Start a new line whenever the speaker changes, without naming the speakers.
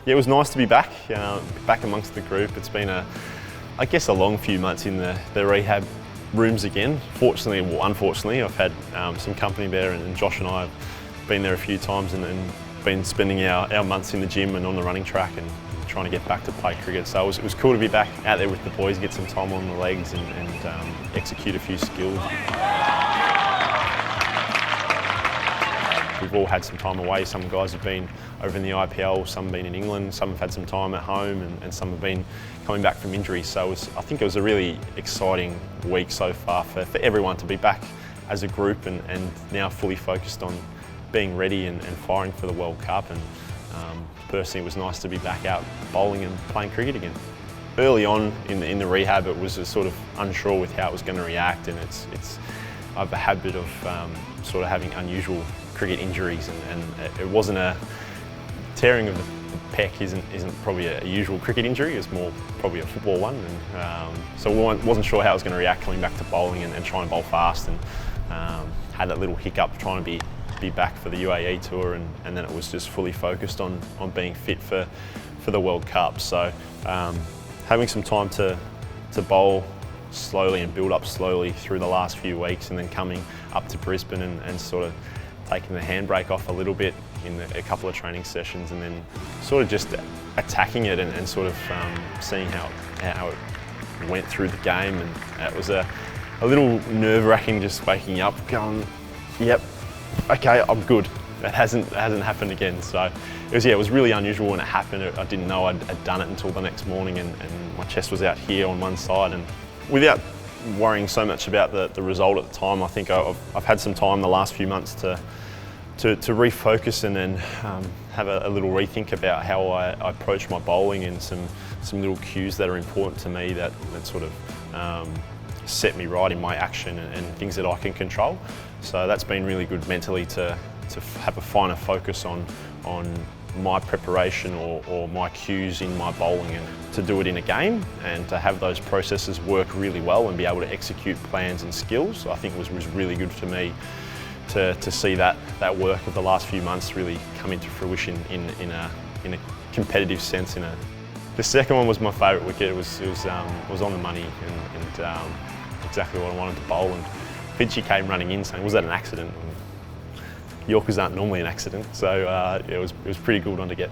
Yeah, it was nice to be back, back amongst the group. It's been I guess a long few months in the rehab rooms again. Fortunately, well, unfortunately, I've had some company there, and Josh and I have been there a few times and been spending our months in the gym and on the running track and trying to get back to play cricket. So it was cool to be back out there with the boys, get some time on the legs and execute a few skills. We've all had some time away. Some guys have been over in the IPL, some have been in England, some have had some time at home, and some have been coming back from injury. So I think it was a really exciting week so far for everyone to be back as a group and now fully focused on being ready and firing for the World Cup. And personally, it was nice to be back out bowling and playing cricket again. Early on in the rehab, it was sort of unsure with how it was going to react, and I have a habit of sort of having unusual cricket injuries, and it wasn't a tearing of the pec isn't probably a usual cricket injury. It's more probably a football one, and so I wasn't sure how I was going to react coming back to bowling and trying to bowl fast, and had that little hiccup trying to be back for the UAE tour, and then it was just fully focused on being fit for the World Cup. So having some time to bowl slowly and build up slowly through the last few weeks, and then coming up to Brisbane and sort of taking the handbrake off a little bit in a couple of training sessions, and then sort of just attacking it and sort of seeing how it went through the game. And it was a little nerve-wracking just waking up going, yep, okay, I'm good. It hasn't happened again. So it was really unusual when it happened. I didn't know I'd done it until the next morning, and my chest was out here on one side. And without worrying so much about the result at the time, I think I've had some time the last few months to refocus and then have a little rethink about how I approach my bowling, and some little cues that are important to me that sort of set me right in my action and things that I can control. So that's been really good mentally to have a finer focus on my preparation or my cues in my bowling, and to do it in a game and to have those processes work really well and be able to execute plans and skills. I think was really good for me to see that work of the last few months really come into fruition in a competitive sense. The second one was my favourite wicket. It was on the money and exactly what I wanted to bowl. And Finchie came running in saying, "Was that an accident?" And Yorkers aren't normally an accident, so it was a pretty good one to get.